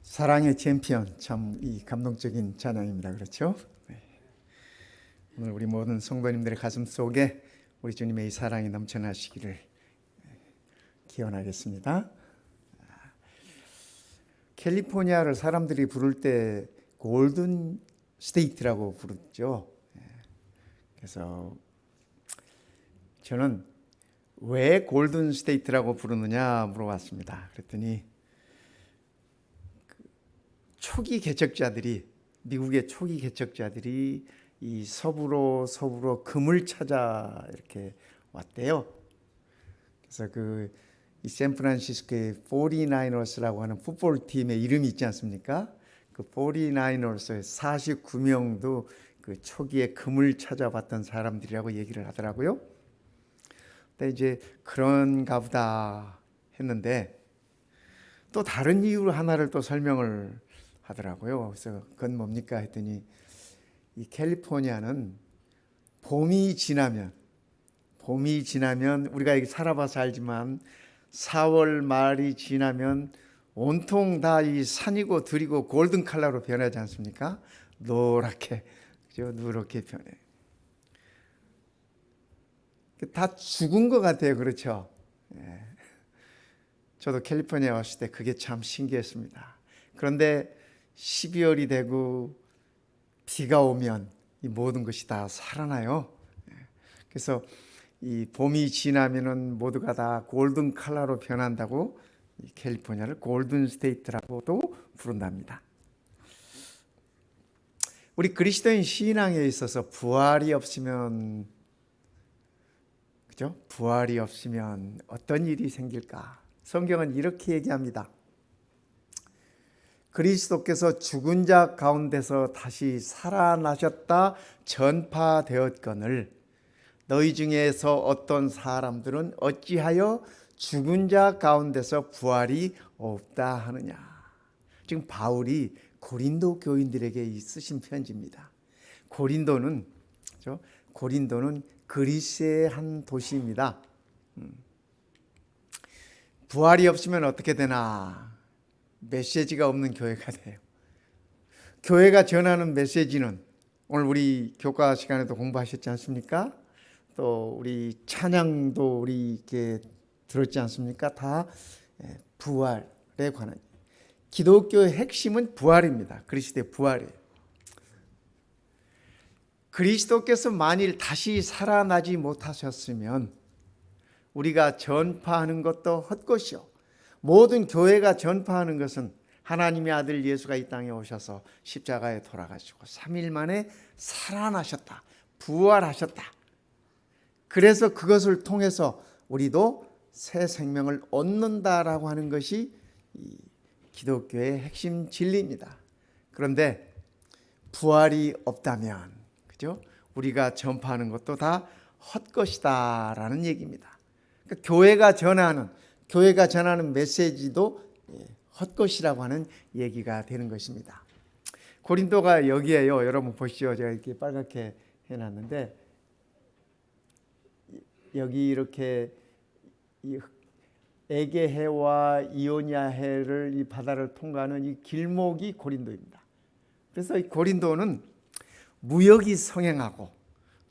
사랑의 챔피언, 참 이 감동적인 찬양입니다. 그렇죠? 네. 오늘 우리 모든 성도님들의 가슴 속에 우리 주님의 이 사랑이 넘쳐나시기를 기원하겠습니다. 캘리포니아를 사람들이 부를 때 골든 스테이트라고 부르죠. 그래서 저는 왜 골든 스테이트라고 부르느냐 물어봤습니다. 그랬더니 초기 개척자들이, 미국의 초기 개척자들이 이 서부로 금을 찾아 이렇게 왔대요. 그래서 이 샌프란시스코의 49ers라고 하는 풋볼 팀의 이름이 있지 않습니까? 그 49ers의 49명도 그 초기에 금을 찾아봤던 사람들이라고 얘기를 하더라고요. 근데 이제 그런가 보다 했는데 또 다른 이유 하나를 또 설명을 하더라고요. 그래서 그건 뭡니까 했더니 이 캘리포니아는 봄이 지나면 우리가 여기 살아봐서 알지만 4월 말이 지나면 온통 다 이 산이고 들이고 골든 컬러로 변하지 않습니까? 노랗게, 그죠? 누렇게 변해. 다 죽은 것 같아요. 그렇죠? 예. 저도 캘리포니아 왔을 때 그게 참 신기했습니다. 그런데 12월이 되고 비가 오면 이 모든 것이 다 살아나요. 그래서 이 봄이 지나면은 모두가 다 골든 컬러로 변한다고 이 캘리포니아를 골든 스테이트라고도 부른답니다. 우리 그리스도인 신앙에 있어서 부활이 없으면, 그죠? 부활이 없으면 어떤 일이 생길까? 성경은 이렇게 얘기합니다. 그리스도께서 죽은 자 가운데서 다시 살아나셨다 전파되었거늘 너희 중에서 어떤 사람들은 어찌하여 죽은 자 가운데서 부활이 없다 하느냐. 지금 바울이 고린도 교인들에게 쓰신 편지입니다. 고린도는 그리스의 한 도시입니다. 부활이 없으면 어떻게 되나? 메시지가 없는 교회가 돼요. 교회가 전하는 메시지는 오늘 우리 교과 시간에도 공부하셨지 않습니까? 또 우리 찬양도 우리 이렇게 들었지 않습니까? 다 부활에 관한, 기독교의 핵심은 부활입니다. 그리스도의 부활이에요. 그리스도께서 만일 다시 살아나지 못하셨으면 우리가 전파하는 것도 헛것이요, 모든 교회가 전파하는 것은 하나님의 아들 예수가 이 땅에 오셔서 십자가에 돌아가시고 3일 만에 살아나셨다, 부활하셨다. 그래서 그것을 통해서 우리도 새 생명을 얻는다라고 하는 것이 이 기독교의 핵심 진리입니다. 그런데 부활이 없다면, 그죠? 우리가 전파하는 것도 다 헛것이다라는 얘기입니다. 그러니까 교회가 전하는 메시지도 헛것이라고 하는 얘기가 되는 것입니다. 고린도가 여기에요. 여러분 보시죠. 제가 이렇게 빨갛게 해놨는데 여기 이렇게 에게해와 이오니아해를 이 바다를 통과하는 이 길목이 고린도입니다. 그래서 이 고린도는 무역이 성행하고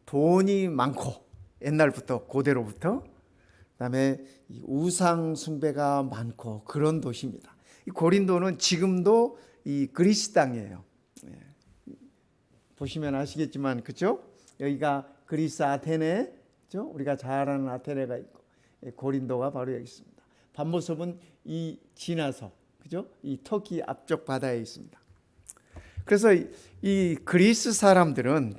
돈이 많고, 옛날부터 고대로부터, 그다음에 우상 숭배가 많고 그런 도시입니다. 이 고린도는 지금도 이 그리스 땅이에요. 보시면 아시겠지만, 그렇죠? 여기가 그리스 아테네, 그렇죠? 우리가 잘 아는 아테네가 있고 고린도가 바로 여기 있습니다. 반모섬은 이 지나서, 그죠? 이 터키 앞쪽 바다에 있습니다. 그래서 이 그리스 사람들은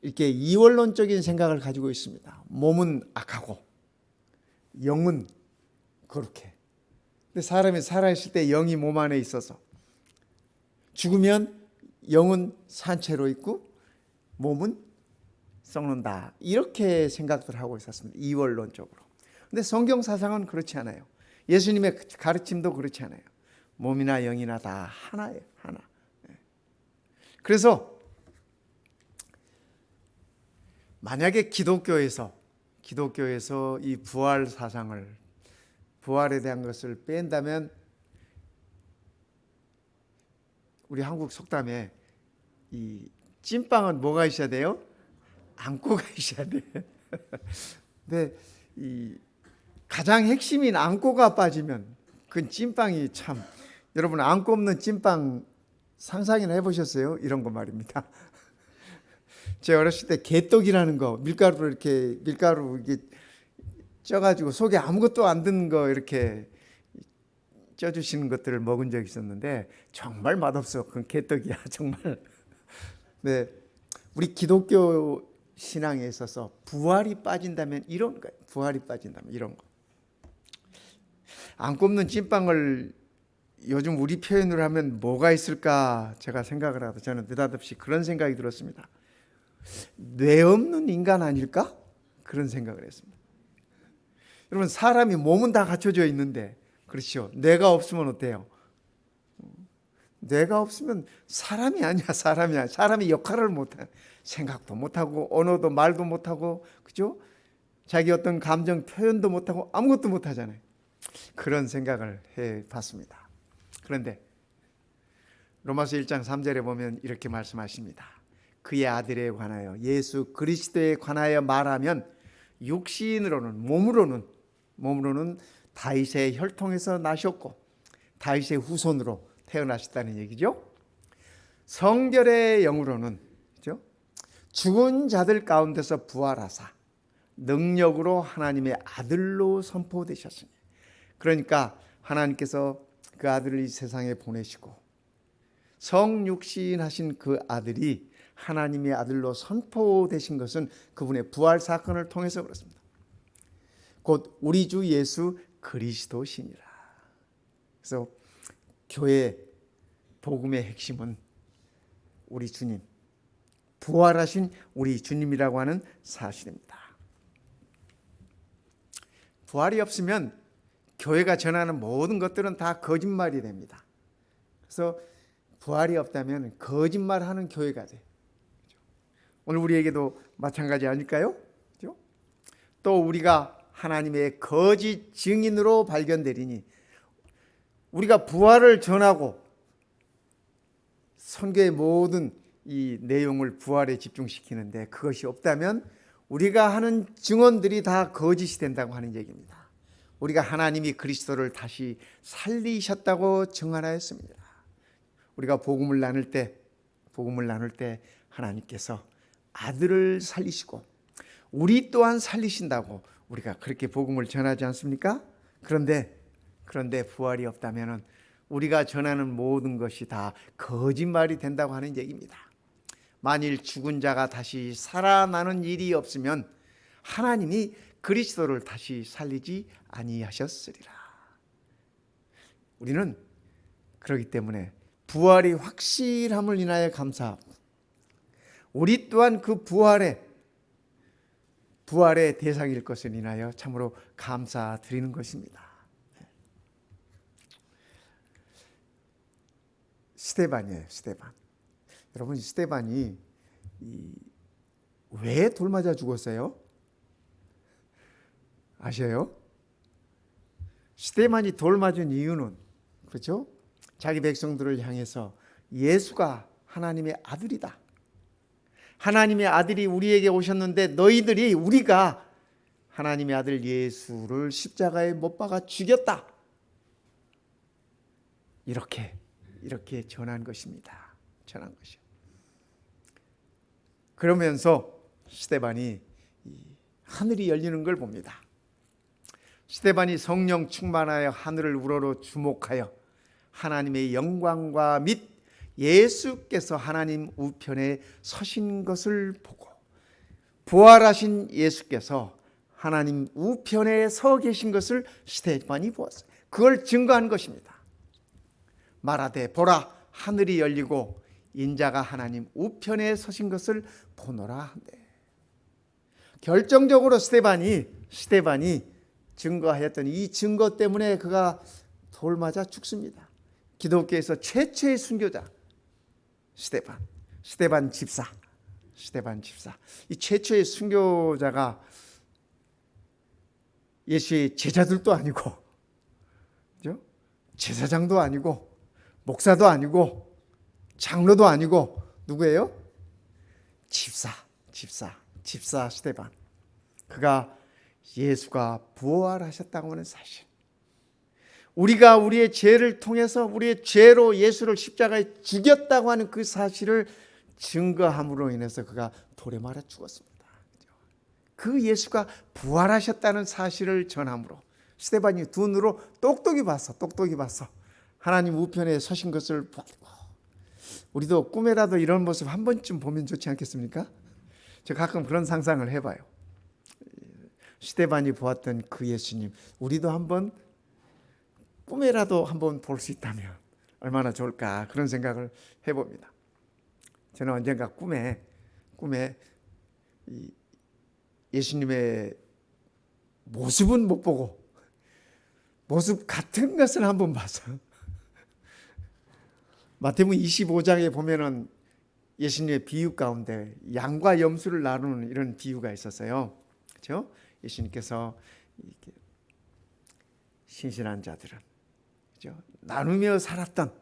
이렇게 이원론적인 생각을 가지고 있습니다. 몸은 악하고 영은 거룩해. 근데 사람이 살아있을 때 영이 몸 안에 있어서 죽으면 영은 산채로 있고 몸은 썩는다, 이렇게 생각들 하고 있었습니다. 이원론적으로. 근데 성경 사상은 그렇지 않아요. 예수님의 가르침도 그렇지 않아요. 몸이나 영이나 다 하나예요. 하나. 그래서 만약에 기독교에서 이 부활 사상을 부활에 대한 것을 뺀다면 우리 한국 속담에 이 찐빵은 뭐가 있어야 돼요? 안고가 있어야 돼. 근데 이 가장 핵심인 안고가 빠지면 그 찐빵이 참, 여러분 안고 없는 찐빵 상상이나 해보셨어요? 이런 거 말입니다. 제가 어렸을 때 개떡이라는 거, 밀가루 이렇게 쪄가지고 속에 아무것도 안 든 거 이렇게 쪄주시는 것들을 먹은 적이 있었는데 정말 맛없어. 그건 개떡이야 정말. 네, 우리 기독교 신앙에 있어서 부활이 빠진다면 이런 거예요. 부활이 빠진다면 이런 거. 안 굽는 찐빵을 요즘 우리 표현으로 하면 뭐가 있을까 제가 생각을 하다 저는 느닷없이 그런 생각이 들었습니다. 뇌 없는 인간 아닐까? 그런 생각을 했습니다. 여러분 사람이 몸은 다 갖춰져 있는데 그렇죠. 뇌가 없으면 어때요? 뇌가 없으면 사람이 아니야. 사람이 역할을 못해. 생각도 못하고 언어도 말도 못하고 그죠? 자기 어떤 감정 표현도 못하고 아무것도 못하잖아요. 그런 생각을 해봤습니다. 그런데 로마서 1장 3절에 보면 이렇게 말씀하십니다. 그의 아들에 관하여 예수 그리스도에 관하여 말하면 육신으로는 몸으로는 다윗의 혈통에서 나셨고 다윗의 후손으로 태어나셨다는 얘기죠. 성결의 영으로는 그죠? 죽은 자들 가운데서 부활하사 능력으로 하나님의 아들로 선포되셨으니 그러니까 하나님께서 그 아들을 이 세상에 보내시고 성육신하신 그 아들이 하나님의 아들로 선포되신 것은 그분의 부활 사건을 통해서 그렇습니다. 곧 우리 주 예수 그리스도시니라. 그래서 교회 복음의 핵심은 우리 주님, 부활하신 우리 주님이라고 하는 사실입니다. 부활이 없으면 교회가 전하는 모든 것들은 다 거짓말이 됩니다. 그래서 부활이 없다면 거짓말하는 교회가 돼. 오늘 우리에게도 마찬가지 아닐까요? 또 우리가 하나님의 거짓 증인으로 발견되리니 우리가 부활을 전하고 선교의 모든 이 내용을 부활에 집중시키는데 그것이 없다면 우리가 하는 증언들이 다 거짓이 된다고 하는 얘기입니다. 우리가 하나님이 그리스도를 다시 살리셨다고 증언하였습니다. 우리가 복음을 나눌 때 하나님께서 아들을 살리시고 우리 또한 살리신다고 우리가 그렇게 복음을 전하지 않습니까? 그런데 부활이 없다면 우리가 전하는 모든 것이 다 거짓말이 된다고 하는 얘기입니다. 만일 죽은 자가 다시 살아나는 일이 없으면 하나님이 그리스도를 다시 살리지 아니하셨으리라. 우리는 그렇기 때문에 부활이 확실함을 인하여 감사하고 우리 또한 그 부활의 대상일 것을 인하여 참으로 감사드리는 것입니다. 스데반이에요. 스데반. 여러분 스데반이 왜 돌 맞아 죽었어요? 아셔요? 스데반이 돌 맞은 이유는 그렇죠? 자기 백성들을 향해서 예수가 하나님의 아들이다. 하나님의 아들이 우리에게 오셨는데 우리가 하나님의 아들 예수를 십자가에 못 박아 죽였다. 이렇게 전한 것입니다. 전한 것이요. 그러면서 스데반이 하늘이 열리는 걸 봅니다. 스데반이 성령 충만하여 하늘을 우러러 주목하여 하나님의 영광과 및 예수께서 하나님 우편에 서신 것을 보고 부활하신 예수께서 하나님 우편에 서 계신 것을 스데반이 보았어요. 그걸 증거한 것입니다. 말하되 보라 하늘이 열리고 인자가 하나님 우편에 서신 것을 보노라 한대. 결정적으로 스데반이 증거하였더니 이 증거 때문에 그가 돌 맞아 죽습니다. 기독교에서 최초의 순교자 스데반 집사. 이 최초의 순교자가 예수의 제자들도 아니고 제사장도 아니고 목사도 아니고 장로도 아니고 누구예요? 집사 스데반. 그가 예수가 부활하셨다고 하는 사실, 우리가 우리의 죄를 통해서 우리의 죄로 예수를 십자가에 죽였다고 하는 그 사실을 증거함으로 인해서 그가 돌에 말아 죽었습니다. 그 예수가 부활하셨다는 사실을 전함으로 스데반이 두 눈으로 똑똑히 봤어. 하나님 우편에 서신 것을 보고, 우리도 꿈에라도 이런 모습 한 번쯤 보면 좋지 않겠습니까? 저 가끔 그런 상상을 해봐요. 스데반이 보았던 그 예수님, 우리도 한번 꿈에라도 한번 볼 수 있다면 얼마나 좋을까, 그런 생각을 해봅니다. 저는 언젠가 꿈에 예수님의 모습은 못 보고 모습 같은 것을 한번 봤어요. 마태복음 25장에 보면은 예수님의 비유 가운데 양과 염소를 나누는 이런 비유가 있었어요. 그렇죠? 예수님께서 이렇게 신실한 자들은, 그렇죠? 나누며 살았던,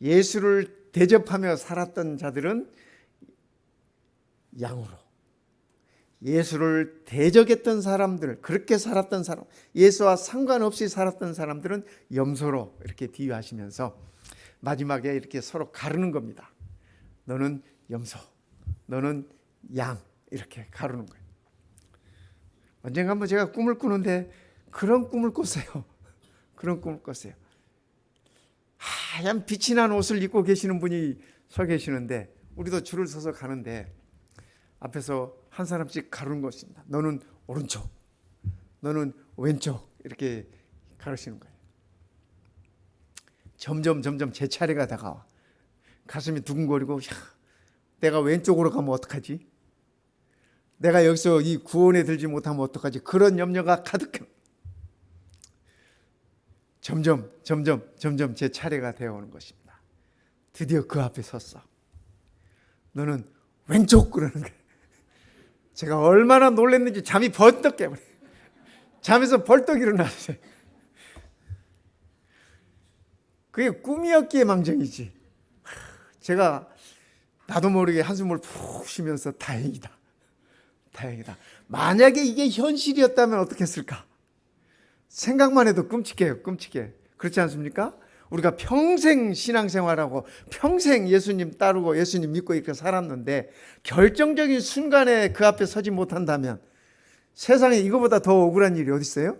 예수를 대접하며 살았던 자들은 양으로, 예수를 대적했던 사람들, 그렇게 살았던 사람, 예수와 상관없이 살았던 사람들은 염소로 이렇게 비유하시면서 마지막에 이렇게 서로 가르는 겁니다. 너는 염소, 너는 양, 이렇게 가르는 거예요. 언젠가 한번 제가 꿈을 꾸는데 그런 꿈을 꿨어요. 그런 꿈을 꿨어요. 하얀 빛이 난 옷을 입고 계시는 분이 서 계시는데, 우리도 줄을 서서 가는데 앞에서 한 사람씩 가르는 것입니다. 너는 오른쪽, 너는 왼쪽, 이렇게 가르치는 거예요. 점점 제 차례가 다가와. 가슴이 두근거리고, 내가 왼쪽으로 가면 어떡하지? 내가 여기서 이 구원에 들지 못하면 어떡하지? 그런 염려가 가득해. 점점 제 차례가 되어오는 것입니다. 드디어 그 앞에 섰어. 너는 왼쪽, 그러는 거예요. 제가 얼마나 놀랐는지 잠이 벌떡 깨버려요. 잠에서 벌떡 일어났어요. 그게 꿈이었기에 망정이지. 제가 나도 모르게 한숨을 푹 쉬면서 다행이다. 만약에 이게 현실이었다면 어떻게 했을까? 생각만 해도 끔찍해요. 그렇지 않습니까? 우리가 평생 신앙생활하고 평생 예수님 따르고 예수님 믿고 이렇게 살았는데, 결정적인 순간에 그 앞에 서지 못한다면 세상에 이거보다 더 억울한 일이 어디 있어요?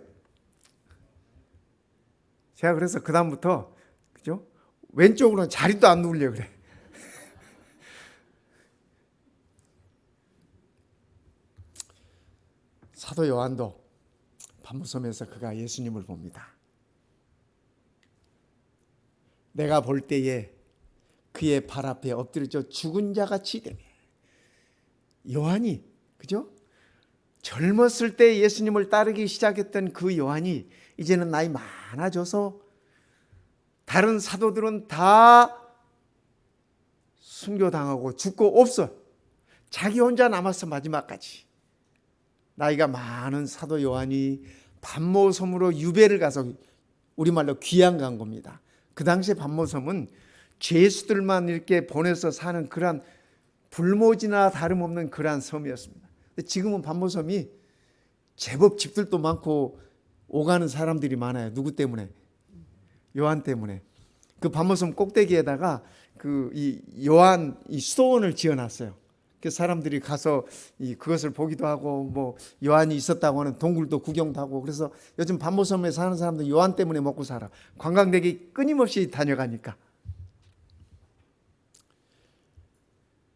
제가 그래서 그 다음부터, 그죠? 왼쪽으로는 자리도 안 누우려고 그래. 사도 요한도 반모섬에서 그가 예수님을 봅니다. 내가 볼 때에 그의 발 앞에 엎드려져 죽은 자같이 되네. 요한이, 그죠? 젊었을 때 예수님을 따르기 시작했던 그 요한이 이제는 나이 많아져서 다른 사도들은 다 순교당하고 죽고 없어. 자기 혼자 남았어, 마지막까지. 나이가 많은 사도 요한이 반모섬으로 유배를 가서, 우리말로 귀양 간 겁니다. 그 당시에 반모섬은 죄수들만 이렇게 보내서 사는 그러한 불모지나 다름없는 그러한 섬이었습니다. 근데 지금은 반모섬이 제법 집들도 많고 오가는 사람들이 많아요. 누구 때문에? 요한 때문에. 그 반모섬 꼭대기에다가 이 요한 이 수도원을 지어놨어요. 그 사람들이 가서 그것을 보기도 하고, 뭐 요한이 있었다고 하는 동굴도 구경도 하고, 그래서 요즘 반모섬에 사는 사람들 요한 때문에 먹고 살아. 관광객이 끊임없이 다녀가니까.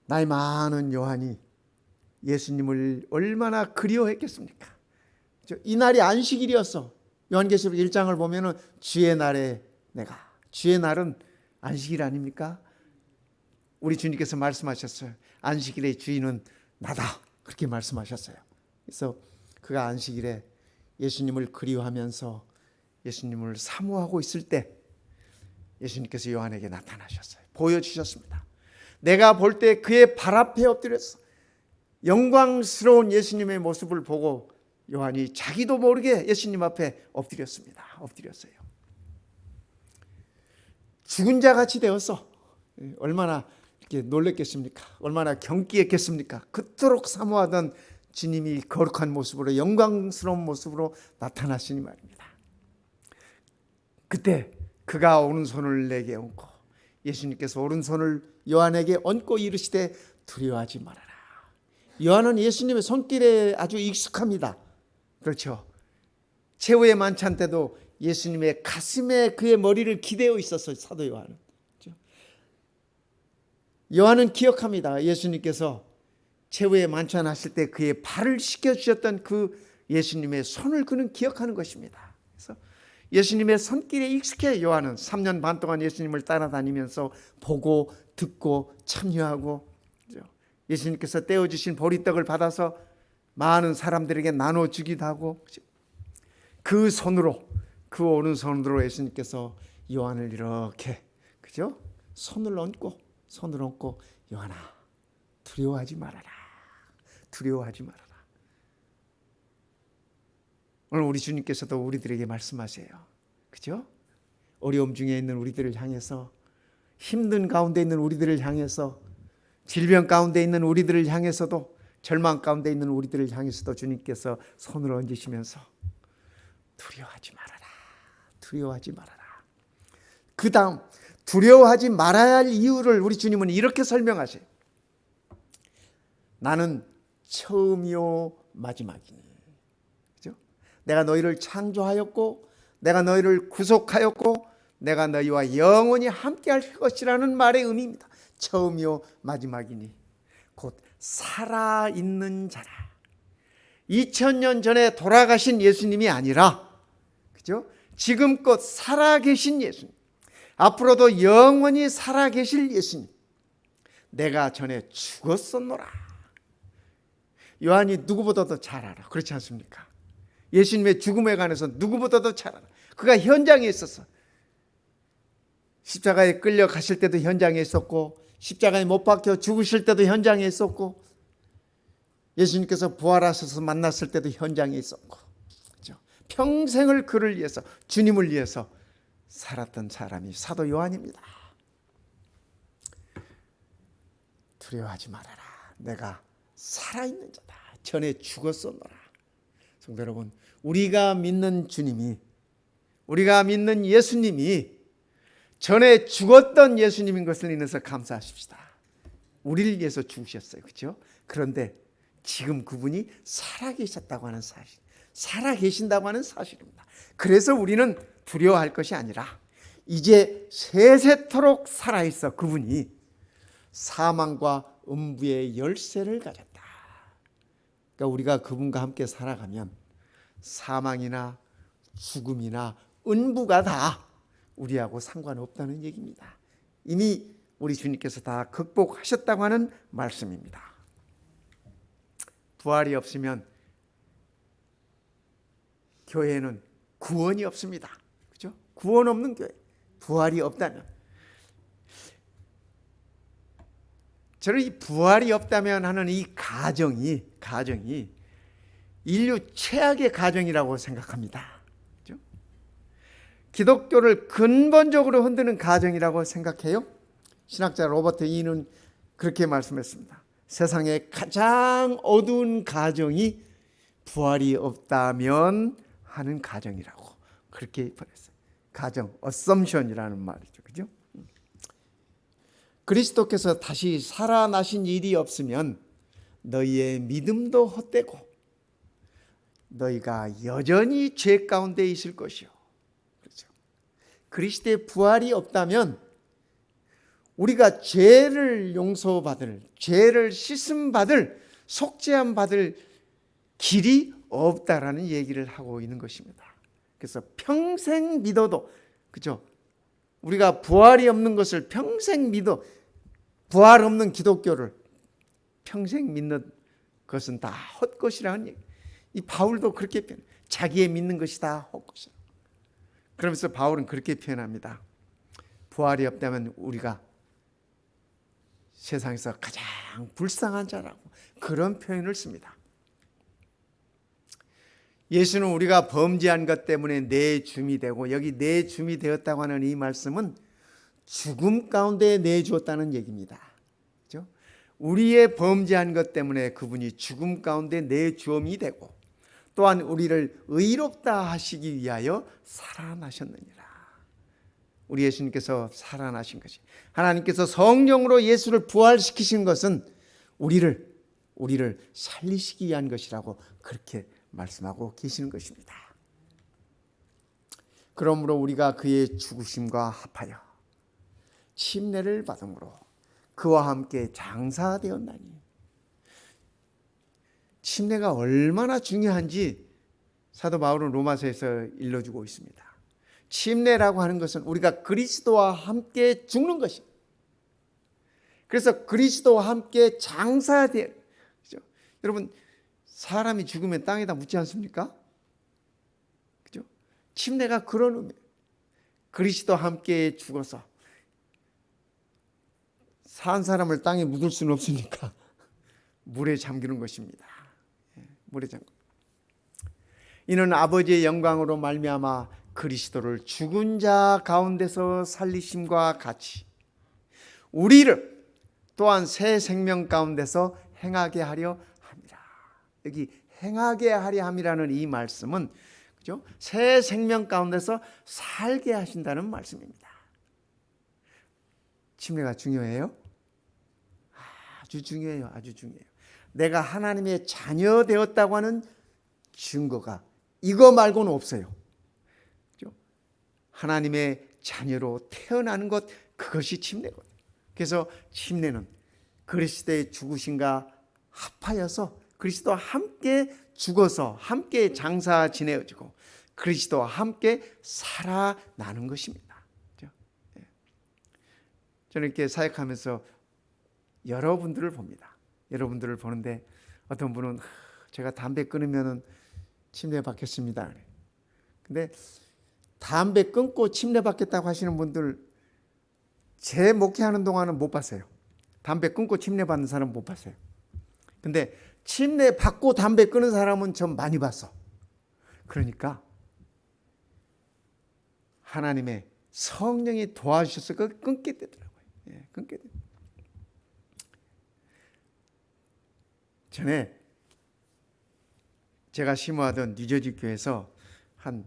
나이 많은 요한이 예수님을 얼마나 그리워했겠습니까? 이 날이 안식일이었어. 요한계시록 1장을 보면은 주의 날에 내가, 주의 날은 안식일 아닙니까? 우리 주님께서 말씀하셨어요. 안식일의 주인은 나다, 그렇게 말씀하셨어요. 그래서 그가 안식일에 예수님을 그리워하면서 예수님을 사모하고 있을 때 예수님께서 요한에게 나타나셨어요. 보여주셨습니다. 내가 볼 때 그의 발 앞에 엎드렸어. 영광스러운 예수님의 모습을 보고 요한이 자기도 모르게 예수님 앞에 엎드렸습니다. 엎드렸어요. 죽은 자 같이 되었어. 얼마나 이렇게 놀랬겠습니까? 얼마나 경기했겠습니까? 그토록 사모하던 주님이 거룩한 모습으로, 영광스러운 모습으로 나타나시니 말입니다. 그때 그가 오른손을 내게 얹고, 예수님께서 오른손을 요한에게 얹고 이르시되 두려워하지 말아라. 요한은 예수님의 손길에 아주 익숙합니다. 그렇죠. 최후의 만찬 때도 예수님의 가슴에 그의 머리를 기대어 있었어요. 사도 요한은. 그렇죠? 요한은 기억합니다. 예수님께서 최후의 만찬 하실 때 그의 발을 씻겨주셨던 그 예수님의 손을 그는 기억하는 것입니다. 그래서 예수님의 손길에 익숙해 요한은 3년 반 동안 예수님을 따라다니면서 보고 듣고 참여하고, 예수님께서 떼어주신 보리떡을 받아서 많은 사람들에게 나눠주기도 하고, 그 손으로, 그 오른손으로 예수님께서 요한을 이렇게, 그죠? 손을 얹고 요한아, 두려워하지 말아라. 두려워하지 말아라. 오늘 우리 주님께서도 우리들에게 말씀하세요. 그죠? 어려움 중에 있는 우리들을 향해서, 힘든 가운데 있는 우리들을 향해서, 질병 가운데 있는 우리들을 향해서도, 절망 가운데 있는 우리들을 향해서도 주님께서 손을 얹으시면서 두려워하지 말아라. 두려워하지 말아라. 그 다음 두려워하지 말아야 할 이유를 우리 주님은 이렇게 설명하세요. 나는 처음이요 마지막이니. 그죠? 내가 너희를 창조하였고, 내가 너희를 구속하였고, 내가 너희와 영원히 함께할 것이라는 말의 의미입니다. 처음이요 마지막이니 곧 살아있는 자라. 2000년 전에 돌아가신 예수님이 아니라, 그죠? 지금껏 살아계신 예수님, 앞으로도 영원히 살아계실 예수님. 내가 전에 죽었었노라. 요한이 누구보다도 잘 알아. 그렇지 않습니까? 예수님의 죽음에 관해서 누구보다도 잘 알아. 그가 현장에 있었어. 십자가에 끌려가실 때도 현장에 있었고, 십자가에 못 박혀 죽으실 때도 현장에 있었고, 예수님께서 부활하셔서 만났을 때도 현장에 있었고, 그렇죠? 평생을 그를 위해서, 주님을 위해서 살았던 사람이 사도 요한입니다. 두려워하지 말아라. 내가 살아있는 자다. 전에 죽었었노라. 성도 여러분, 우리가 믿는 주님이, 우리가 믿는 예수님이 전에 죽었던 예수님인 것을 인해서 감사하십시다. 우리를 위해서 죽으셨어요. 그렇죠? 그런데 지금 그분이 살아계셨다고 하는 사실, 살아계신다고 하는 사실입니다. 그래서 우리는 두려워할 것이 아니라 이제 세세토록 살아있어 그분이 사망과 음부의 열쇠를 가졌다. 그러니까 우리가 그분과 함께 살아가면 사망이나 죽음이나 음부가 다 우리하고 상관없다는 얘기입니다. 이미 우리 주님께서 다 극복하셨다고 하는 말씀입니다. 부활이 없으면 교회는 구원이 없습니다. 그렇죠? 구원 없는 교회, 부활이 없다면, 저는 이 부활이 없다면 하는 이 가정이 인류 최악의 가정이라고 생각합니다. 그렇죠? 기독교를 근본적으로 흔드는 가정이라고 생각해요. 신학자 로버트 이는 그렇게 말씀했습니다. 세상의 가장 어두운 가정이 부활이 없다면 하는 가정이라고 그렇게 말했어요. 가정, 어썸션이라는 말이죠. 그죠? 그리스도께서 다시 살아나신 일이 없으면 너희의 믿음도 헛되고 너희가 여전히 죄 가운데 있을 것이요. 그렇죠? 그리스도의 부활이 없다면 우리가 죄를 용서받을, 죄를 씻음받을, 속죄함 받을 길이 없다라는 얘기를 하고 있는 것입니다. 그래서 평생 믿어도, 그죠? 우리가 부활이 없는 것을 평생 믿어, 부활 없는 기독교를 평생 믿는 것은 다 헛것이라는 얘기. 이 바울도 그렇게 표현, 자기의 믿는 것이 다 헛것이라. 그러면서 바울은 그렇게 표현합니다. 부활이 없다면 우리가 세상에서 가장 불쌍한 자라고 그런 표현을 씁니다. 예수는 우리가 범죄한 것 때문에 내 줌이 되고, 여기 내 줌이 되었다고 하는 이 말씀은 죽음 가운데 내주었다는 얘기입니다. 그렇죠? 우리의 범죄한 것 때문에 그분이 죽음 가운데 내주음이 되고 또한 우리를 의롭다 하시기 위하여 살아나셨느니라. 우리 예수님께서 살아나신 것이, 하나님께서 성령으로 예수를 부활시키신 것은 우리를 살리시기 위한 것이라고 그렇게 말씀하고 계시는 것입니다. 그러므로 우리가 그의 죽으심과 합하여 침례를 받음으로 그와 함께 장사되었나니, 침례가 얼마나 중요한지 사도 바울은 로마서에서 일러주고 있습니다. 침례라고 하는 것은 우리가 그리스도와 함께 죽는 것입니다. 그래서 그리스도와 함께 장사되어, 그렇죠? 여러분, 사람이 죽으면 땅에다 묻지 않습니까? 그죠? 침례가 그런 의미예요. 그리스도와 함께 죽어서 산 사람을 땅에 묻을 수는 없으니까 물에 잠기는 것입니다. 물에 잠기. 이는 아버지의 영광으로 말미암아 그리스도를 죽은 자 가운데서 살리심과 같이 우리를 또한 새 생명 가운데서 행하게 하려 함이라. 여기 행하게 하려 함이라는 이 말씀은, 그죠? 새 생명 가운데서 살게 하신다는 말씀입니다. 침례가 중요해요? 아주 중요해요. 아주 중요해요. 내가 하나님의 자녀 되었다고 하는 증거가 이거 말고는 없어요. 그죠? 하나님의 자녀로 태어나는 것, 그것이 침례거든요. 그래서 침례는 그리스도의 죽으심과 합하여서 그리스도와 함께 죽어서 함께 장사 지내어지고 그리스도와 함께 살아나는 것입니다. 그렇죠? 저는 이렇게 사역하면서 여러분들을 봅니다. 여러분들을 보는데 어떤 분은 제가 담배 끊으면 침례 받겠습니다. 근데 담배 끊고 침례 받겠다고 하시는 분들 제 목회하는 동안은 못 봤어요. 담배 끊고 침례 받는 사람은 못 봤어요. 근데 침례 받고 담배 끊은 사람은 전 많이 봤어. 그러니까 하나님의 성령이 도와주셔서 끊게 되더라고요. 끊게 되더라고요. 전에 제가 심호하던 뉴저지 교회에서 한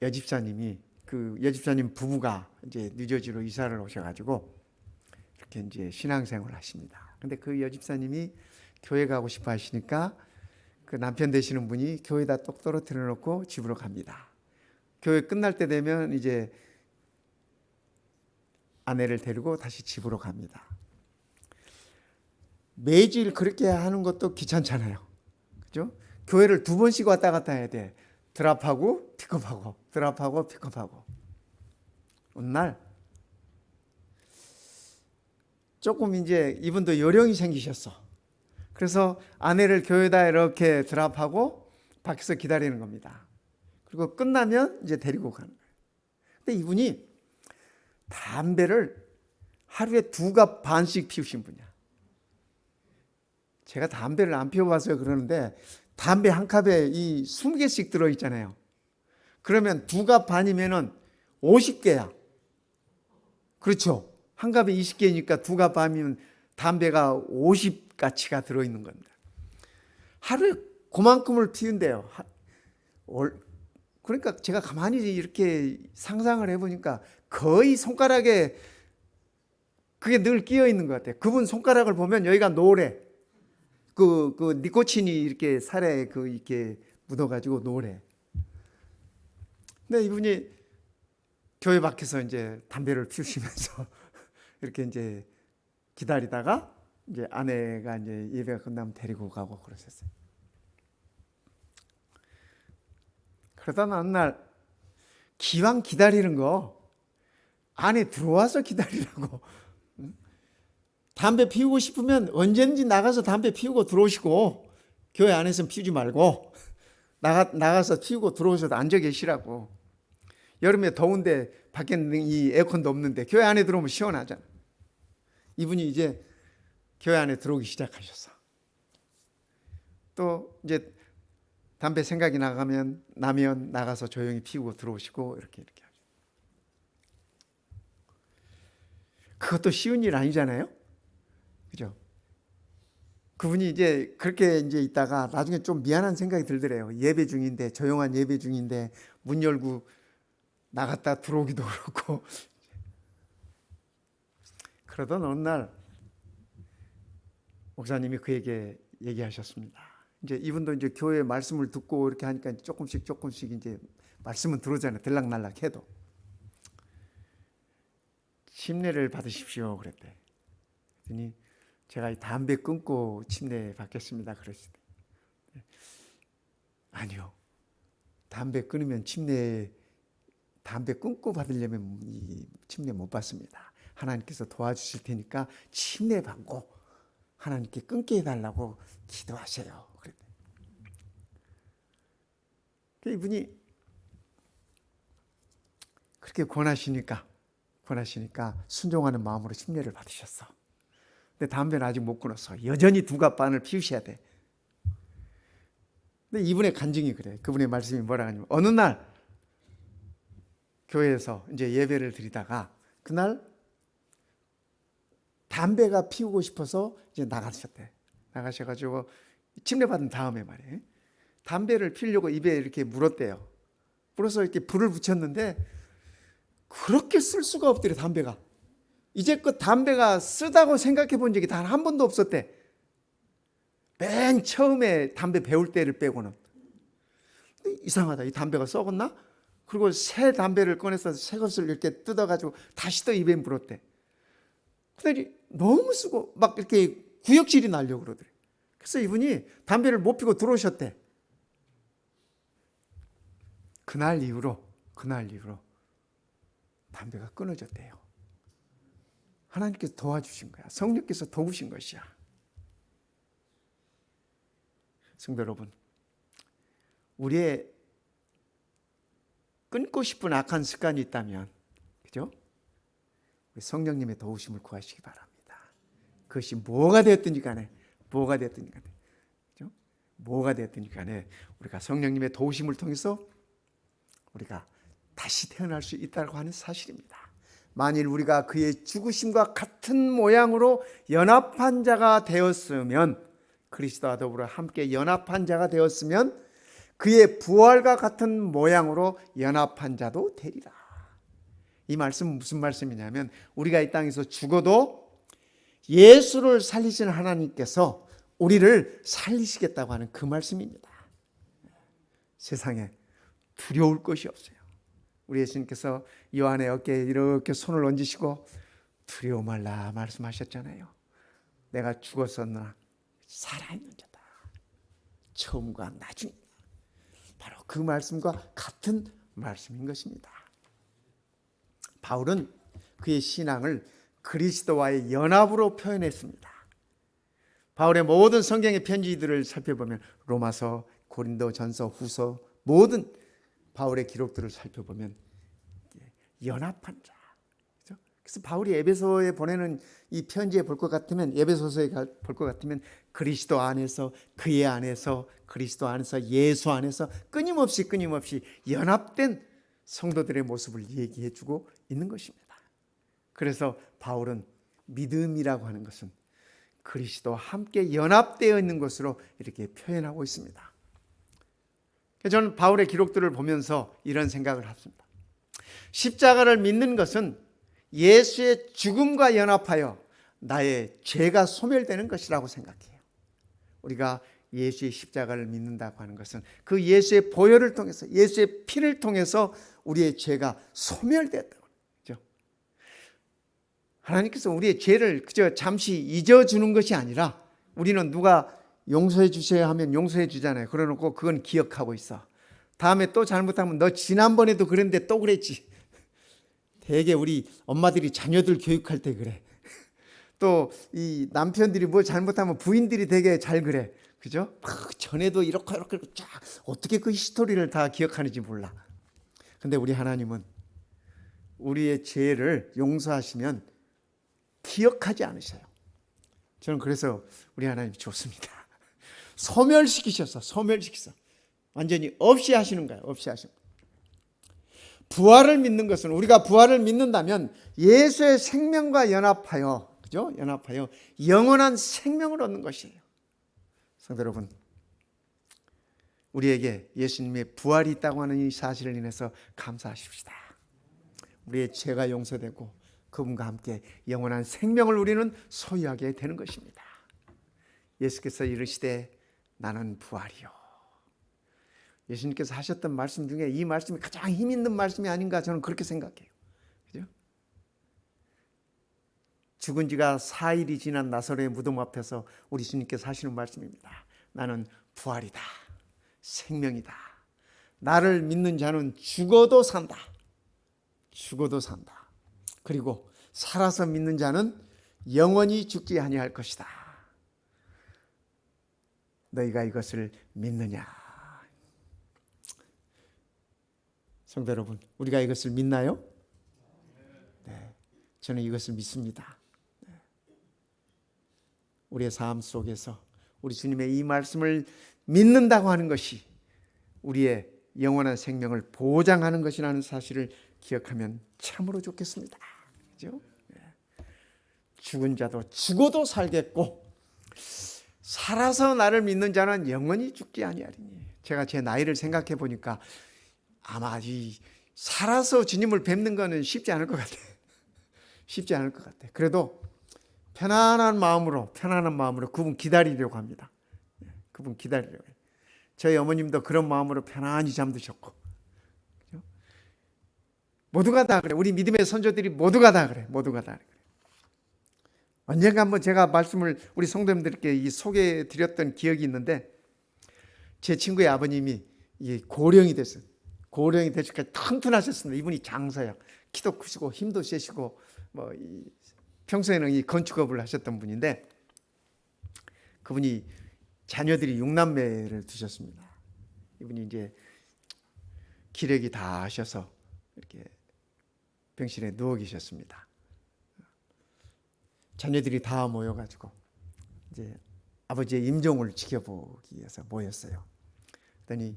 여집사님이, 그 여집사님 부부가 이제 뉴저지로 이사를 오셔가지고 이렇게 이제 신앙생활을 하십니다. 근데 그 여집사님이 교회 가고 싶어 하시니까 그 남편 되시는 분이 교회에다 똑 떨어뜨려 놓고 집으로 갑니다. 교회 끝날 때 되면 이제 아내를 데리고 다시 집으로 갑니다. 매주일 그렇게 하는 것도 귀찮잖아요. 그죠? 교회를 2번씩 왔다 갔다 해야 돼. 드랍하고 픽업하고 드랍하고 픽업하고. 어느 날 조금 이제 이분도 요령이 생기셨어. 그래서 아내를 교회에다 이렇게 드랍하고 밖에서 기다리는 겁니다. 그리고 끝나면 이제 데리고 가는 거예요. 근데 이분이 담배를 하루에 2갑 반씩 피우신 분이야. 제가 담배를 안 피워봐서 그러는데 담배 한 컵에 이 20개씩 들어있잖아요. 그러면 2갑 반이면은 50개야. 그렇죠. 한 컵에 20개니까 2갑 반이면 담배가 50가치가 들어있는 겁니다. 하루에 그만큼을 피운대요. 그러니까 제가 가만히 이렇게 상상을 해보니까 거의 손가락에 그게 늘 끼어 있는 것 같아요. 그분 손가락을 보면 여기가 노래. 그 니코틴이 이렇게 살에 이렇게 묻어가지고 노래. 근데 이분이 교회 밖에서 이제 담배를 피우시면서 이렇게 이제 기다리다가 이제 아내가 이제 예배가 끝나면 데리고 가고 그러셨어요. 그러다 어느 날 기왕 기다리는 거 안에 들어와서 기다리라고. 담배 피우고 싶으면 언제든지 나가서 담배 피우고 들어오시고 교회 안에서는 피우지 말고 나가서 피우고 들어오셔도 앉아 계시라고. 여름에 더운데 밖에는 이 에어컨도 없는데 교회 안에 들어오면 시원하잖아. 이분이 이제 교회 안에 들어오기 시작하셨어. 또 이제 담배 생각이 나면 나가서 조용히 피우고 들어오시고 이렇게 하죠. 그것도 쉬운 일 아니잖아요. 그죠? 그분이 이제 그렇게 이제 있다가 나중에 좀 미안한 생각이 들더래요. 예배 중인데, 조용한 예배 중인데 문 열고 나갔다 들어오기도 그렇고. 그러던 어느 날 목사님이 그에게 얘기하셨습니다. 이제 이분도 이제 교회 말씀을 듣고 이렇게 하니까 조금씩 이제 말씀은 들어오잖아요. 들락날락 해도. 침례를 받으십시오 그랬대. 그랬더니 제가 이 담배 끊고 침례 받겠습니다 그랬을 때, 아니요, 담배 끊으면 담배 끊고 받으려면 이 침례 못 받습니다. 하나님께서 도와주실 테니까 침례 받고 하나님께 끊게 해달라고 기도하세요 그랬대. 이분이 그렇게 권하시니까 순종하는 마음으로 침례를 받으셨어. 근데 담배는 아직 못 끊었어. 여전히 두갑반을 피우셔야 돼. 근데 이분의 간증이 그래. 그분의 말씀이 뭐라 하냐면, 어느 날 교회에서 이제 예배를 드리다가 그날 담배가 피우고 싶어서 이제 나가셨대. 나가셔가지고 침례 받은 다음에 말이에요. 담배를 피우려고 입에 이렇게 물었대요. 물어서 이렇게 불을 붙였는데 그렇게 쓸 수가 없더래, 담배가. 이제껏 담배가 쓰다고 생각해 본 적이 단 한 번도 없었대. 맨 처음에 담배 배울 때를 빼고는. 이상하다, 이 담배가 썩었나? 그리고 새 담배를 꺼내서 새 것을 이렇게 뜯어가지고 다시 또 입에 물었대. 근데 너무 쓰고 막 이렇게 구역질이 나려고 그러더래. 그래서 이분이 담배를 못 피고 들어오셨대. 그날 이후로 담배가 끊어졌대요. 하나님께서 도와주신 거야. 성령께서 도우신 것이야. 성도 여러분, 우리의 끊고 싶은 악한 습관이 있다면, 그죠? 성령님의 도우심을 구하시기 바랍니다. 그것이 뭐가 되었든지 간에, 그죠? 뭐가 되었든지 간에 우리가 성령님의 도우심을 통해서 우리가 다시 태어날 수 있다고 하는 사실입니다. 만일 우리가 그의 죽으심과 같은 모양으로 연합한 자가 되었으면, 그리스도와 더불어 함께 연합한 자가 되었으면 그의 부활과 같은 모양으로 연합한 자도 되리라. 이 말씀은 무슨 말씀이냐면, 우리가 이 땅에서 죽어도 예수를 살리신 하나님께서 우리를 살리시겠다고 하는 그 말씀입니다. 세상에 두려울 것이 없어요. 우리 예수님께서 요한의 어깨에 이렇게 손을 얹으시고 두려워 말라 말씀하셨잖아요. 내가 죽었었나 살아있는 자다. 처음과 나중이다. 바로 그 말씀과 같은 말씀인 것입니다. 바울은 그의 신앙을 그리스도와의 연합으로 표현했습니다. 바울의 모든 성경의 편지들을 살펴보면, 로마서, 고린도전서, 후서, 모든 바울의 기록들을 살펴보면 연합한 자. 그래서 바울이 에베소에 보내는 이 편지에 볼 것 같으면, 에베소서에 볼 것 같으면 그리스도 안에서, 그의 안에서, 그리스도 안에서, 예수 안에서 끊임없이 연합된 성도들의 모습을 얘기해 주고 있는 것입니다. 그래서 바울은 믿음이라고 하는 것은 그리스도와 함께 연합되어 있는 것으로 이렇게 표현하고 있습니다. 저는 바울의 기록들을 보면서 이런 생각을 합니다. 십자가를 믿는 것은 예수의 죽음과 연합하여 나의 죄가 소멸되는 것이라고 생각해요. 우리가 예수의 십자가를 믿는다고 하는 것은 그 예수의 보혈을 통해서, 예수의 피를 통해서 우리의 죄가 소멸되었다고. 그렇죠? 하나님께서 우리의 죄를 그저 잠시 잊어주는 것이 아니라, 우리는 누가 용서해 주셔야 하면 용서해 주잖아요. 그러놓고 그건 기억하고 있어. 다음에 또 잘못하면 너 지난번에도 그랬는데 또 그랬지. 되게 우리 엄마들이 자녀들 교육할 때 그래. 또 이 남편들이 뭐 잘못하면 부인들이 되게 잘 그래. 그죠? 전에도 이렇게 쫙 어떻게 그 히스토리를 다 기억하는지 몰라. 근데 우리 하나님은 우리의 죄를 용서하시면 기억하지 않으셔요. 저는 그래서 우리 하나님이 좋습니다. 소멸시키셔서 완전히 없이 하시는 거예요. 없이 하시는 거예요. 부활을 믿는 것은, 우리가 부활을 믿는다면 예수의 생명과 연합하여, 그죠? 연합하여 영원한 생명을 얻는 것이에요. 성도 여러분, 우리에게 예수님의 부활이 있다고 하는 이 사실을 인해서 감사하십시다. 우리의 죄가 용서되고 그분과 함께 영원한 생명을 우리는 소유하게 되는 것입니다. 예수께서 이르시되 나는 부활이요. 예수님께서 하셨던 말씀 중에 이 말씀이 가장 힘 있는 말씀이 아닌가, 저는 그렇게 생각해요. 그죠? 죽은 지가 4일이 지난 나사로의 무덤 앞에서 우리 주님께서 하시는 말씀입니다. 나는 부활이다, 생명이다. 나를 믿는 자는 죽어도 산다. 죽어도 산다. 그리고 살아서 믿는 자는 영원히 죽지 아니할 것이다. 너희가 이것을 믿느냐? 성도 여러분, 우리가 이것을 믿나요? 네, 저는 이것을 믿습니다. 네. 우리의 삶 속에서 우리 주님의 이 말씀을 믿는다고 하는 것이 우리의 영원한 생명을 보장하는 것이라는 사실을 기억하면 참으로 좋겠습니다. 그죠? 네. 죽은 자도 죽어도 살겠고 살아서 나를 믿는 자는 영원히 죽지 아니하리니. 제가 제 나이를 생각해 보니까 아마 이 살아서 주님을 뵙는 거는 쉽지 않을 것 같아요. 쉽지 않을 것 같아요. 그래도 편안한 마음으로 그분 기다리려고 합니다. 그분 기다리려고 해요. 저희 어머님도 그런 마음으로 편안히 잠드셨고, 모두가 다 그래. 우리 믿음의 선조들이 모두가 다 그래. 모두가 다 그래. 언젠가 한번 제가 말씀을 우리 성도님들께 소개해 드렸던 기억이 있는데, 제 친구의 아버님이 고령이 됐어요. 고령이 되시기까지 튼튼하셨습니다. 이분이 장사야. 키도 크시고 힘도 세시고 평소에는 이 건축업을 하셨던 분인데, 그분이 자녀들이 6남매를 두셨습니다. 이분이 이제 기력이 다 하셔서 이렇게 병실에 누워 계셨습니다. 자녀들이 다 모여가지고 이제 아버지의 임종을 지켜보기 위해서 모였어요. 그랬더니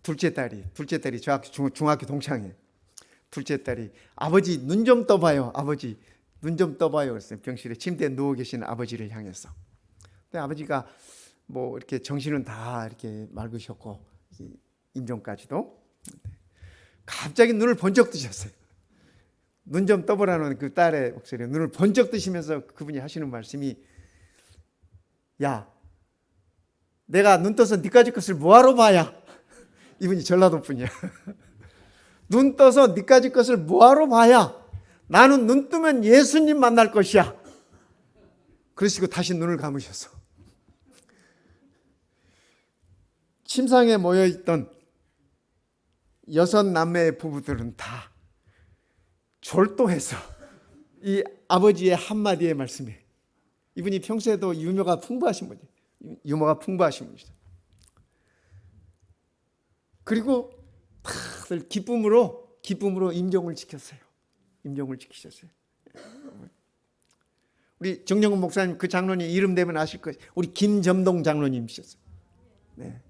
둘째 딸이 중학교 동창이에요. 둘째 딸이 아버지 눈 좀 떠봐요. 아버지 눈 좀 떠봐요. 그랬어요. 병실에 침대에 누워 계신 아버지를 향해서. 근데 아버지가 이렇게 정신은 다 이렇게 맑으셨고 임종까지도 갑자기 눈을 번쩍 뜨셨어요. 눈 좀 떠보라는 그 딸의 목소리에 눈을 번쩍 뜨시면서 그분이 하시는 말씀이, 야, 내가 눈 떠서 니까지 것을 뭐하러 봐야. 이분이 전라도 분이야. 눈 떠서 니까지 것을 뭐하러 봐야. 나는 눈 뜨면 예수님 만날 것이야. 그러시고 다시 눈을 감으셔서 침상에 모여있던 6남매의 부부들은 다 졸도해서 이 아버지의 한마디의 말씀에, 이분이 평소에도 유머가 풍부하신 분이죠. 그리고 다들 기쁨으로 임종을 지켰어요. 임종을 지키셨어요. 우리 정영훈 목사님 그 장로님 이름 되면 아실 거예요. 우리 김점동 장로님이셨어요. 네.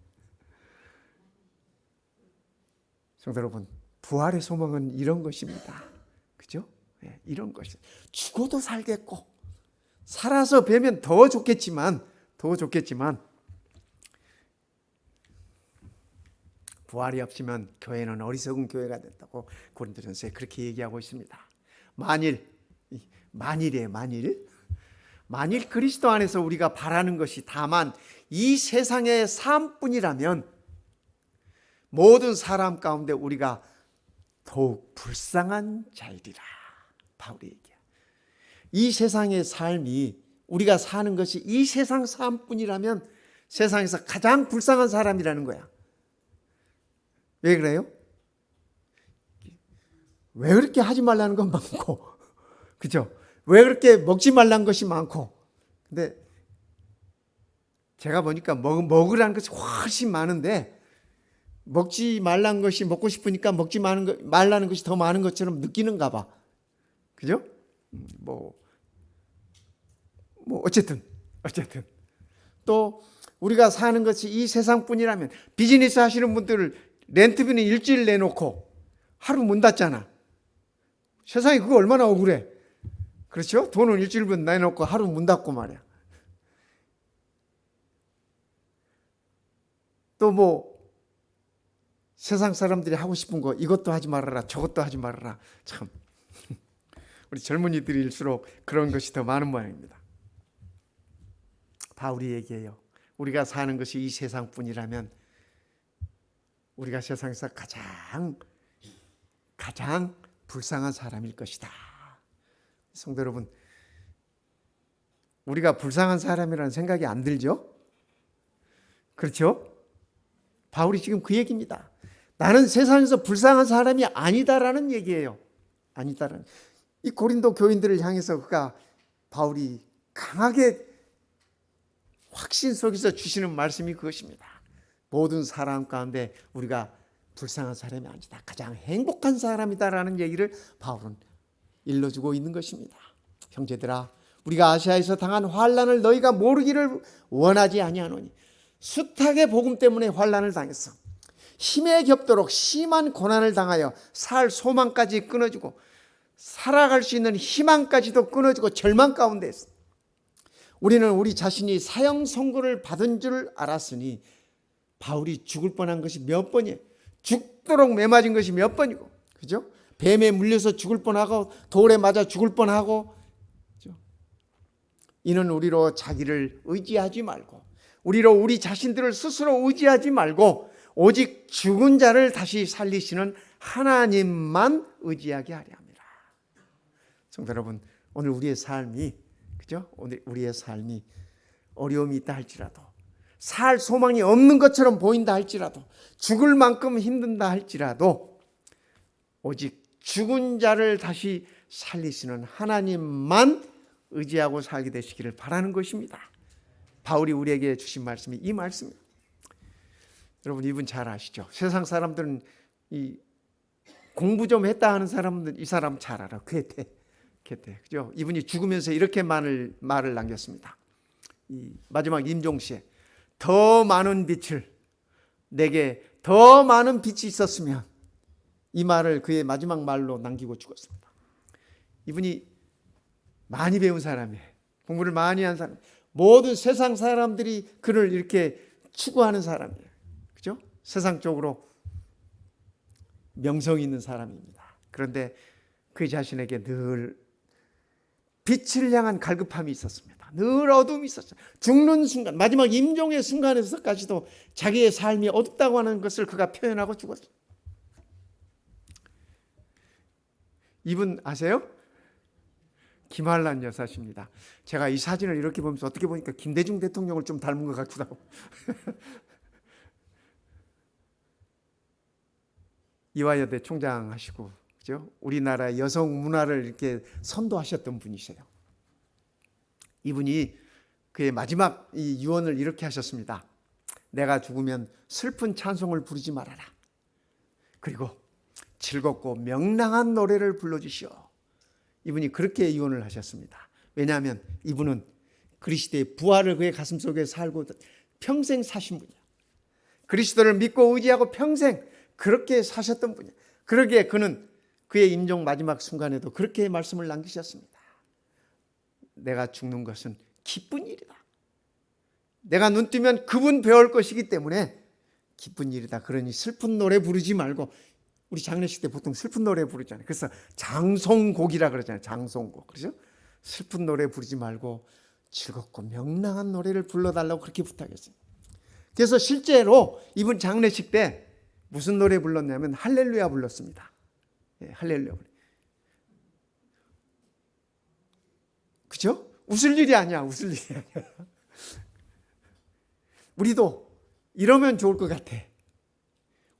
성도 여러분, 부활의 소망은 이런 것입니다. 그죠? 네, 이런 것이. 죽어도 살겠고 살아서 뵈면 더 좋겠지만 부활이 없으면 교회는 어리석은 교회가 됐다고 고린도전서에 그렇게 얘기하고 있습니다. 만일 그리스도 안에서 우리가 바라는 것이 다만 이 세상의 삶뿐이라면 모든 사람 가운데 우리가 더욱 불쌍한 자이리라. 바울이 얘기해요. 이 세상의 삶이, 우리가 사는 것이 이 세상 삶뿐이라면 세상에서 가장 불쌍한 사람이라는 거야. 왜 그래요? 왜 그렇게 하지 말라는 건 많고, 그죠? 왜 그렇게 먹지 말라는 것이 많고. 근데 제가 보니까 먹으라는 것이 훨씬 많은데, 먹지 말라는 것이 먹고 싶으니까 먹지 말라는 것이 더 많은 것처럼 느끼는가 봐. 그죠? 어쨌든 또 우리가 사는 것이 이 세상뿐이라면, 비즈니스 하시는 분들 렌트비는 일주일 내놓고 하루 문 닫잖아. 세상에 그거 얼마나 억울해. 그렇죠? 돈은 일주일분 내놓고 하루 문 닫고 말이야. 또 뭐 세상 사람들이 하고 싶은 거 이것도 하지 말아라 저것도 하지 말아라. 참 우리 젊은이들일수록 그런 것이 더 많은 모양입니다. 바울이 얘기해요. 우리가 사는 것이 이 세상뿐이라면 우리가 세상에서 가장 불쌍한 사람일 것이다. 성도 여러분, 우리가 불쌍한 사람이라는 생각이 안 들죠? 그렇죠? 바울이 지금 그 얘기입니다. 나는 세상에서 불쌍한 사람이 아니다라는 얘기예요. 아니다라는. 이 고린도 교인들을 향해서 바울이 강하게 확신 속에서 주시는 말씀이 그것입니다. 모든 사람 가운데 우리가 불쌍한 사람이 아니다. 가장 행복한 사람이다라는 얘기를 바울은 일러주고 있는 것입니다. 형제들아, 우리가 아시아에서 당한 환난을 너희가 모르기를 원하지 아니하노니 숱하게 복음 때문에 환난을 당했어. 힘에 겹도록 심한 고난을 당하여 살 소망까지 끊어지고 살아갈 수 있는 희망까지도 끊어지고 절망 가운데 있어. 우리는 우리 자신이 사형 선고를 받은 줄 알았으니 바울이 죽을 뻔한 것이 몇 번이에요. 죽도록 매맞은 것이 몇 번이고, 그죠? 뱀에 물려서 죽을 뻔하고 돌에 맞아 죽을 뻔하고, 그죠? 이는 우리로 자기를 의지하지 말고, 우리로 우리 자신들을 스스로 의지하지 말고 오직 죽은 자를 다시 살리시는 하나님만 의지하게 하려 합니다. 성도 여러분, 오늘 우리의 삶이, 그죠? 오늘 우리의 삶이 어려움이 있다 할지라도, 살 소망이 없는 것처럼 보인다 할지라도, 죽을 만큼 힘든다 할지라도 오직 죽은 자를 다시 살리시는 하나님만 의지하고 살게 되시기를 바라는 것입니다. 바울이 우리에게 주신 말씀이 이 말씀입니다. 여러분, 이분 잘 아시죠? 세상 사람들은 이 공부 좀 했다 하는 사람들, 이 사람 잘 알아. 괴테. 그죠? 이분이 죽으면서 이렇게 말을 남겼습니다. 이 마지막 임종시에 더 많은 빛을, 내게 더 많은 빛이 있었으면, 이 말을 그의 마지막 말로 남기고 죽었습니다. 이분이 많이 배운 사람이에요. 공부를 많이 한 사람. 모든 세상 사람들이 그를 이렇게 추구하는 사람이에요. 그죠? 세상적으로 명성 있는 사람입니다. 그런데 그 자신에게 늘 빛을 향한 갈급함이 있었습니다. 늘 어둠이 있었어요. 죽는 순간, 마지막 임종의 순간에서까지도 자기의 삶이 어둡다고 하는 것을 그가 표현하고 죽었어요. 이분 아세요? 김한란 여사십니다. 제가 이 사진을 이렇게 보면서 어떻게 보니까 김대중 대통령을 좀 닮은 것 같기도 하고. 이화여대 총장 하시고, 그죠? 우리나라 여성 문화를 이렇게 선도하셨던 분이세요. 이분이 그의 마지막 이 유언을 이렇게 하셨습니다. 내가 죽으면 슬픈 찬송을 부르지 말아라. 그리고 즐겁고 명랑한 노래를 불러주시오. 이분이 그렇게 유언을 하셨습니다. 왜냐하면 이분은 그리스도의 부활을 그의 가슴속에 살고 평생 사신 분이야. 그리스도를 믿고 의지하고 평생 그렇게 사셨던 분이야. 그러기에 그는 그의 임종 마지막 순간에도 그렇게 말씀을 남기셨습니다. 내가 죽는 것은 기쁜 일이다. 내가 눈 뜨면 그분 배울 것이기 때문에 기쁜 일이다. 그러니 슬픈 노래 부르지 말고, 우리 장례식 때 보통 슬픈 노래 부르잖아요. 그래서 장송곡이라 그러잖아요. 장송곡. 그렇죠? 슬픈 노래 부르지 말고 즐겁고 명랑한 노래를 불러달라고 그렇게 부탁했어요. 그래서 실제로 이분 장례식 때 무슨 노래 불렀냐면 할렐루야 불렀습니다. 예, 할렐루야. 그죠? 웃을 일이 아니야. 웃을 일이 아니야. 우리도 이러면 좋을 것 같아.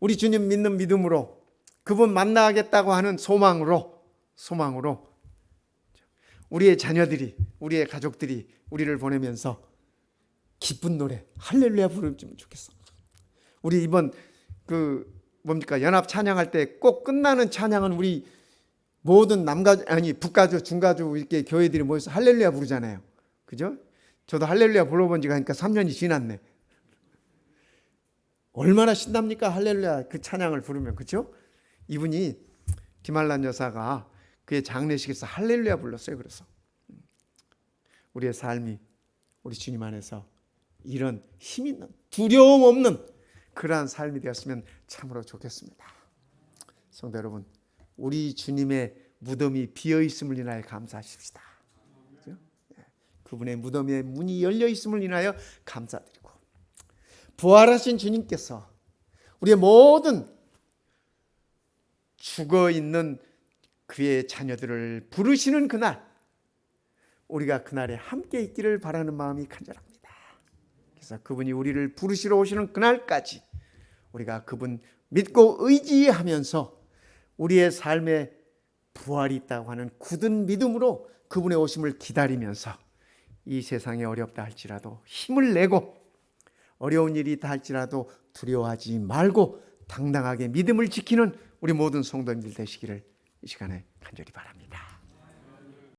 우리 주님 믿는 믿음으로, 그분 만나겠다고 하는 소망으로 우리의 자녀들이, 우리의 가족들이 우리를 보내면서 기쁜 노래 할렐루야 부르면 좋겠어. 우리 이번 연합 찬양할 때 꼭 끝나는 찬양은 우리 모든 북가주, 중가주 이렇게 교회들이 모여서 할렐루야 부르잖아요. 그죠? 저도 할렐루야 불러본 지가 그러니까 3년이 지났네. 얼마나 신납니까? 할렐루야 그 찬양을 부르면. 그죠? 이분이 김한란 여사가 그의 장례식에서 할렐루야 불렀어요. 그래서 우리의 삶이 우리 주님 안에서 이런 힘 있는, 두려움 없는 그러한 삶이 되었으면 참으로 좋겠습니다. 성도 여러분, 우리 주님의 무덤이 비어 있음을 인하여 감사하십시다. 그렇죠? 그분의 무덤의 문이 열려 있음을 인하여 감사드리고, 부활하신 주님께서 우리의 모든 죽어 있는 그의 자녀들을 부르시는 그날, 우리가 그날에 함께 있기를 바라는 마음이 간절합니다. 그래서 그분이 우리를 부르시러 오시는 그날까지 우리가 그분 믿고 의지하면서 우리의 삶에 부활이 있다고 하는 굳은 믿음으로 그분의 오심을 기다리면서 이 세상이 어렵다 할지라도 힘을 내고, 어려운 일이 있다 할지라도 두려워하지 말고 당당하게 믿음을 지키는 우리 모든 성도님들 되시기를 이 시간에 간절히 바랍니다.